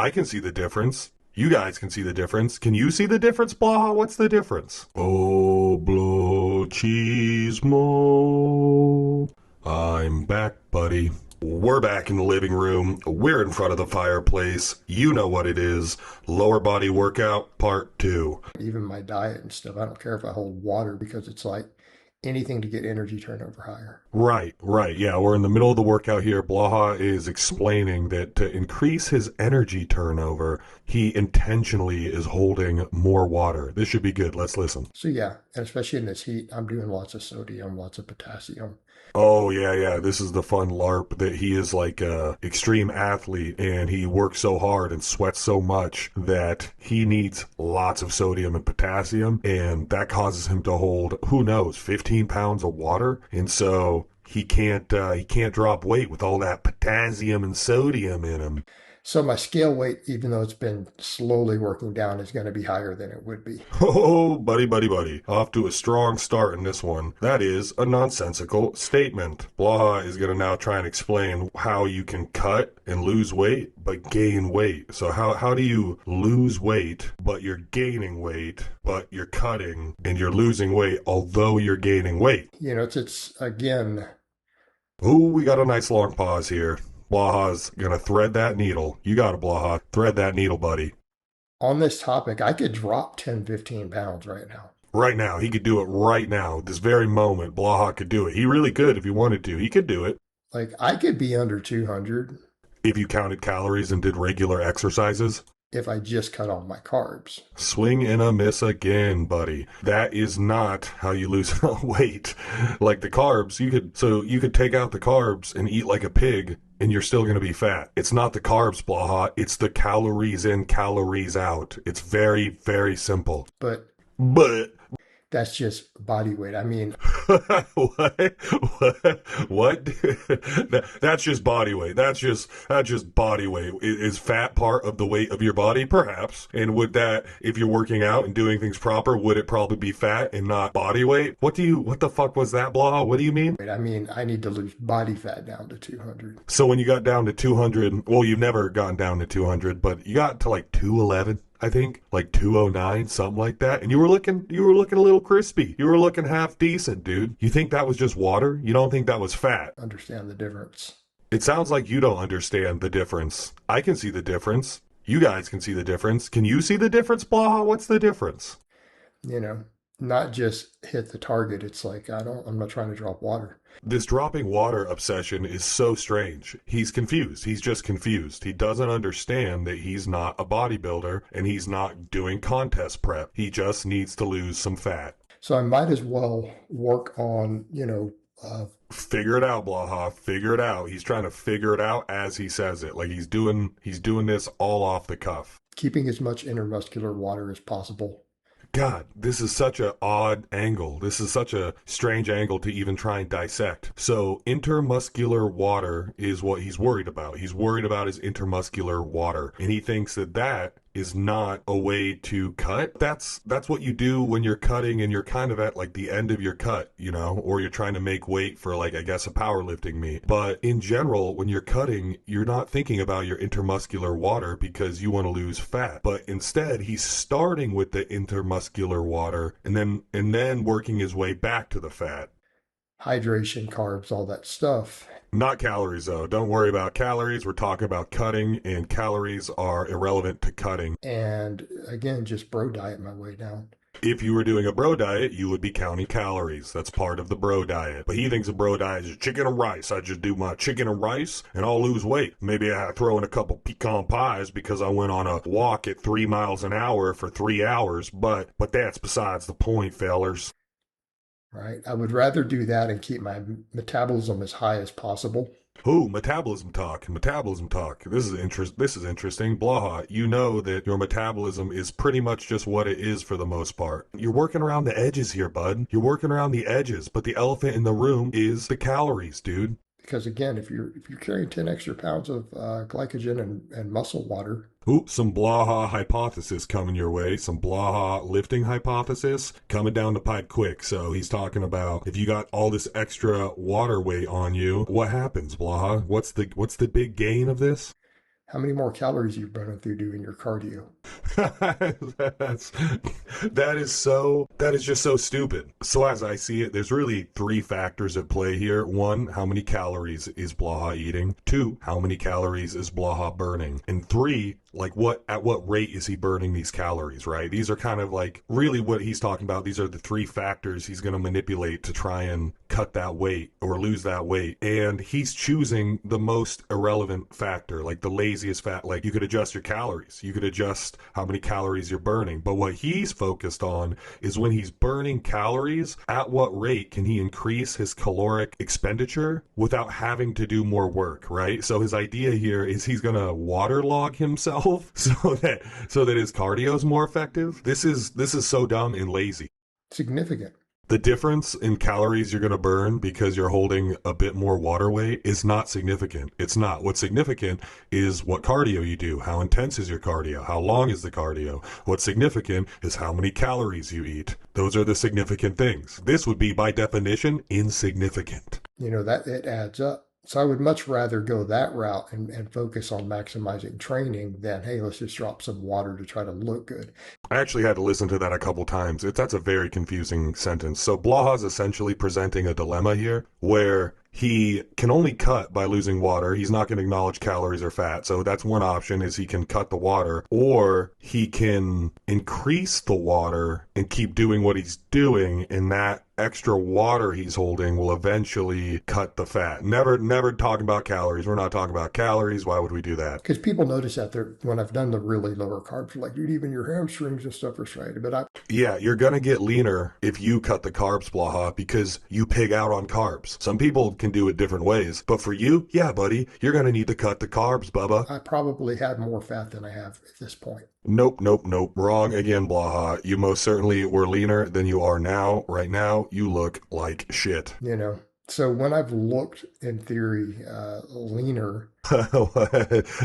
I can see the difference. You guys can see the difference. Can you see the difference, Blaha? What's the difference? Oh, blow I'm back, buddy. We're back in the living room. We're in front of the fireplace. You know what it is. Lower body workout, part two. Even my diet and stuff, I don't care if I hold water because it's like anything to get energy turnover higher. Right, right. Yeah, we're in the middle of the workout here. Blaha is explaining that to increase his energy turnover, he intentionally is holding more water. This should be good. Let's listen. So yeah, and especially in this heat, I'm doing lots of sodium, lots of potassium. Oh yeah, yeah. This is the fun LARP that he is like a extreme athlete and he works so hard and sweats so much that he needs lots of sodium and potassium and that causes him to hold, who knows, 15 pounds of water. And so he can't drop weight with all that potassium and sodium in him. So my scale weight, even though it's been slowly working down, is going to be higher than it would be. Oh, buddy, buddy, buddy. Off to a strong start in this one. That is a nonsensical statement. Blaha is going to now try and explain how you can cut and lose weight, but gain weight. So how do you lose weight, but you're gaining weight, but you're cutting and you're losing weight, although you're gaining weight? You know, it's again, Ooh, we got a nice long pause here. Blaha's going to thread that needle. You got it, Blaha. Thread that needle, buddy. on this topic, I could drop 10, 15 pounds right now. Right now. He could do it right now. This very moment, Blaha could do it. He really could if he wanted to. He could do it. Like I could be under 200 If you counted calories and did regular exercises. if I just cut all my carbs. Swing and a miss again, buddy. That is not how you lose weight. Like the carbs, you could take out the carbs and eat like a pig and you're still going to be fat. It's not the carbs, Blaha. It's the calories in, calories out. It's very, very simple. But But that's just body weight. I mean, what? What? That's just body weight. That's just body weight. Is fat part of the weight of your body? Perhaps. And would that, if you're working out and doing things proper, would it probably be fat and not body weight? What the fuck was that, Blah? What do you mean? I need to lose body fat down to 200. So when you got down to 200, well, you've never gotten down to 200, but you got to like 211. I think like 209, something like that. And you were looking a little crispy. You were looking half decent, dude. You think that was just water? You don't think that was fat? Understand the difference. It sounds like you don't understand the difference. I can see the difference. You guys can see the difference. Can you see the difference, Blaha? What's the difference? You know, not just hit the target. It's like I'm not trying to drop water. This dropping water obsession is so strange. He's confused. He's just confused. He doesn't understand that he's not a bodybuilder and he's not doing contest prep. He just needs to lose some fat. So I might as well work on, Figure it out, Blaha. Figure it out. He's trying to figure it out as he says it. Like he's doing this all off the cuff. keeping as much intermuscular water as possible. God, this is such an odd angle. This is such a strange angle to even try and dissect. So intermuscular water is what he's worried about. He's worried about his intermuscular water. And he thinks that that is not a way to cut. That's what you do when you're cutting and you're kind of at like the end of your cut, you know, or you're trying to make weight for like, I guess, a powerlifting meet. But in general, when you're cutting, you're not thinking about your intermuscular water because you want to lose fat. But instead, he's starting with the intermuscular water and then working his way back to the fat. Hydration, carbs, all that stuff. Not calories, though. Don't worry about calories. We're talking about cutting, and calories are irrelevant to cutting. And again, just bro diet my way down. If you were doing a bro diet, you would be counting calories. That's part of the bro diet. But he thinks a bro diet is chicken and rice. I just do my chicken and rice, and I'll lose weight. Maybe I throw in a couple pecan pies because I went on a walk at 3 miles an hour for 3 hours. But that's besides the point, fellers. Right? I would rather do that and keep my metabolism as high as possible. Ooh, metabolism talk. Metabolism talk. This is interesting. Blaha, you know that your metabolism is pretty much just what it is for the most part. You're working around the edges here, bud. You're working around the edges, but the elephant in the room is the calories, dude. Because again, if you're carrying 10 extra pounds of glycogen and muscle water. Ooh, some Blaha hypothesis coming your way. Some Blaha lifting hypothesis coming down the pipe quick. So he's talking about if you got all this extra water weight on you, what happens, Blaha? What's the big gain of this? How many more calories are you burning through doing your cardio? That's that is just so stupid. So as I see it, there's really three factors at play here. One, how many calories is Blaha eating? Two, how many calories is Blaha burning? And three, like at what rate is he burning these calories, right? These are kind of like really what he's talking about. These are the three factors he's going to manipulate to try and cut that weight or lose that weight. And he's choosing the most irrelevant factor, like the laziest fat. Like you could adjust your calories. You could adjust how many calories you're burning. But what he's focused on is when he's burning calories, at what rate can he increase his caloric expenditure without having to do more work, right? So his idea here is he's going to waterlog himself so that his cardio is more effective. This is so dumb and lazy. Significant. The difference in calories you're going to burn because you're holding a bit more water weight is not significant. It's not. What's significant is what cardio you do. How intense is your cardio? How long is the cardio? What's significant is how many calories you eat. Those are the significant things. This would be, by definition, insignificant. That it adds up. So I would much rather go that route and focus on maximizing training than, hey, let's just drop some water to try to look good. I actually had to listen to that a couple times. That's a very confusing sentence. So Blaha's essentially presenting a dilemma here where he can only cut by losing water. He's not going to acknowledge calories or fat. So that's one option, is he can cut the water, or he can increase the water and keep doing what he's doing, and that extra water he's holding will eventually cut the fat. Never talking about calories. We're not talking about calories. Why would we do that? Because people notice that when I've done the really lower carbs, like, dude, even your hamstrings and stuff are straight. But yeah, you're going to get leaner if you cut the carbs, Blaha, because you pig out on carbs. Some people can do it different ways, but for you, yeah, buddy, you're going to need to cut the carbs, Bubba. I probably had more fat than I have at this point. Nope. Wrong again, Blaha. You most certainly were leaner than you are now. Right now, you look like shit. So when I've looked, in theory, leaner.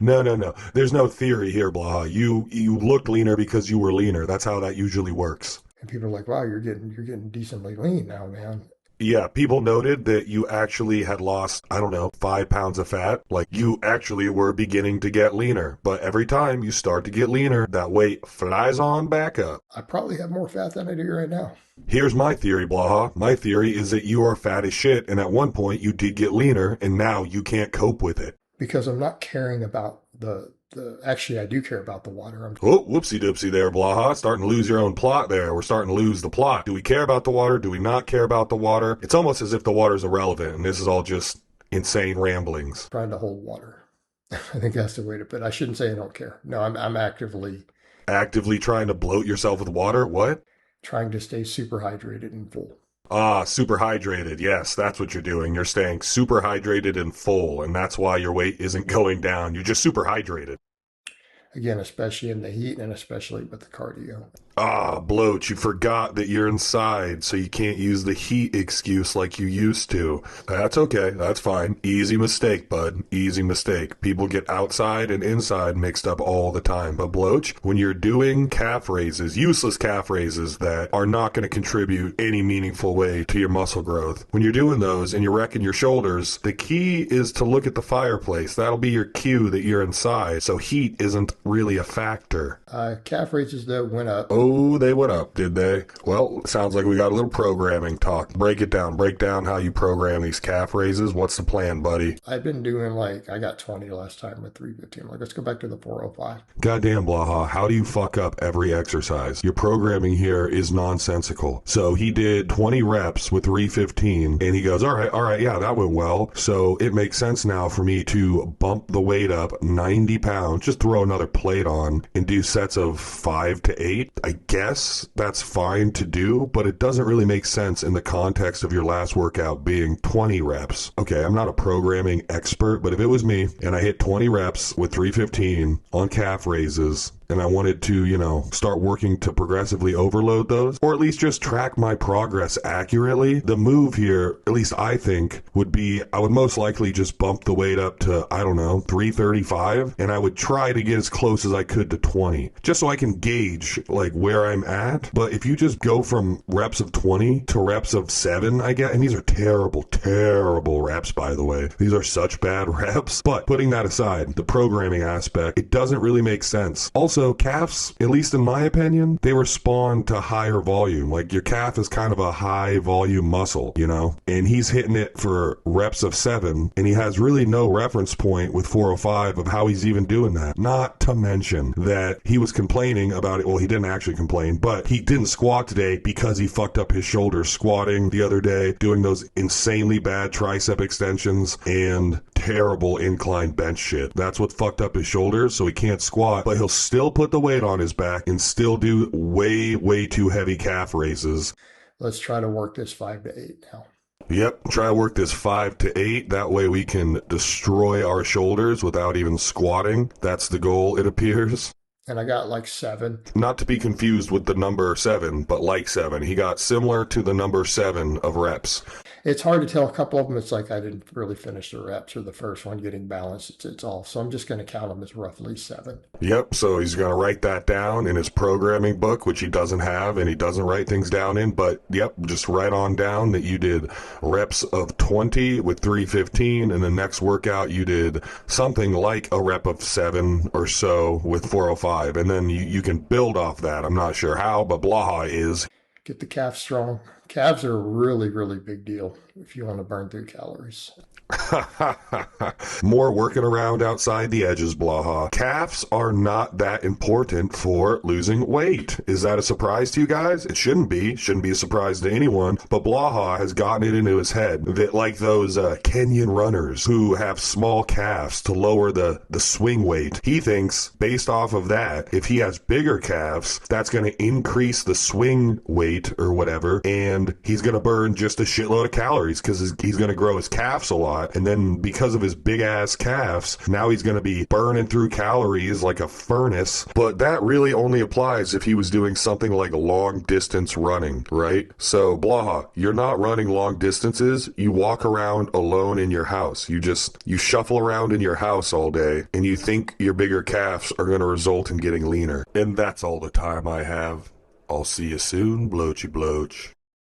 No. There's no theory here, Blaha. You looked leaner because you were leaner. That's how that usually works. And people are like, wow, you're getting decently lean now, man. Yeah, people noted that you actually had lost, 5 pounds of fat. Like, you actually were beginning to get leaner. But every time you start to get leaner, that weight flies on back up. I probably have more fat than I do right now. Here's my theory, Blaha. My theory is that you are fat as shit, and at one point you did get leaner, and now you can't cope with it. Because I'm not caring about actually, I do care about the water. Oh, whoopsie-doopsie there, Blaha. Starting to lose your own plot there. We're starting to lose the plot. Do we care about the water? Do we not care about the water? It's almost as if the water's irrelevant, and this is all just insane ramblings. Trying to hold water. I think that's the way to put it. I shouldn't say I don't care. No, I'm actively trying to bloat yourself with water? What? Trying to stay super hydrated and full. Ah, super hydrated. Yes, that's what you're doing. You're staying super hydrated and full, and that's why your weight isn't going down. You're just super hydrated. Again, especially in the heat and especially with the cardio. Ah, bloat, you forgot that you're inside, so you can't use the heat excuse like you used to. That's okay, that's fine. Easy mistake, bud. Easy mistake. People get outside and inside mixed up all the time. But bloat, when you're doing calf raises, useless calf raises that are not going to contribute any meaningful way to your muscle growth, when you're doing those and you're wrecking your shoulders, the key is to look at the fireplace. That'll be your cue that you're inside, so heat isn't really a factor. Calf raises, though, went up. Oh, they went up, did they? Well, sounds like we got a little programming talk. Break it down. Break down how you program these calf raises. What's the plan, buddy? I've been doing I got 20 last time with 315. Let's go back to the 405. Goddamn, Blaha, how do you fuck up every exercise? Your programming here is nonsensical. So he did 20 reps with 315, and he goes, all right, yeah, that went well. So it makes sense now for me to bump the weight up 90 pounds, just throw another plate on, and do sets of 5 to 8. I guess that's fine to do, but it doesn't really make sense in the context of your last workout being 20 reps. Okay, I'm not a programming expert, but if it was me and I hit 20 reps with 315 on calf raises, and I wanted to, start working to progressively overload those, or at least just track my progress accurately, the move here, at least I think, would be I would most likely just bump the weight up to, I don't know, 335, and I would try to get as close as I could to 20, just so I can gauge like where I'm at. But if you just go from reps of 20 to reps of 7, I get, and these are terrible, terrible reps, by the way. These are such bad reps. But putting that aside, the programming aspect, it doesn't really make sense. Also, calves, at least in my opinion, they respond to higher volume. Like your calf is kind of a high volume muscle, and he's hitting it for reps of 7, and he has really no reference point with 405 of how he's even doing that. Not to mention that he was complaining about it. Well, he didn't actually complain, but he didn't squat today because he fucked up his shoulders squatting the other day, doing those insanely bad tricep extensions and terrible incline bench shit. That's what fucked up his shoulders, so he can't squat, but he'll still put the weight on his back and still do way, way too heavy calf raises. Let's try to work this 5 to 8 now. Yep, try to work this 5 to 8. That way we can destroy our shoulders without even squatting. That's the goal, it appears. And I got like 7. Not to be confused with the number 7, but like 7. He got similar to the number 7 of reps. It's hard to tell. A couple of them, it's like I didn't really finish the reps, or the first one getting balanced. It's off. So I'm just going to count them as roughly 7. Yep, so he's going to write that down in his programming book, which he doesn't have, and he doesn't write things down in. But yep, just write on down that you did reps of 20 with 315, and the next workout you did something like a rep of 7 or so with 405. And then you can build off that. I'm not sure how, but Blaha is. Get the calf strong. Calves are a really, really big deal if you want to burn through calories. More working around outside the edges, Blaha. Calves are not that important for losing weight. Is that a surprise to you guys? It shouldn't be. Shouldn't be a surprise to anyone. But Blaha has gotten it into his head that like those Kenyan runners who have small calves to lower the swing weight, he thinks based off of that, if he has bigger calves, that's going to increase the swing weight or whatever, and he's going to burn just a shitload of calories because he's going to grow his calves a lot. And then because of his big ass calves, now he's going to be burning through calories like a furnace. But that really only applies if he was doing something like long distance running, right? So Blaha, you're not running long distances. You walk around alone in your house. You shuffle around in your house all day, and you think your bigger calves are going to result in getting leaner. And that's all the time I have. I'll see you soon, bloachy bloach.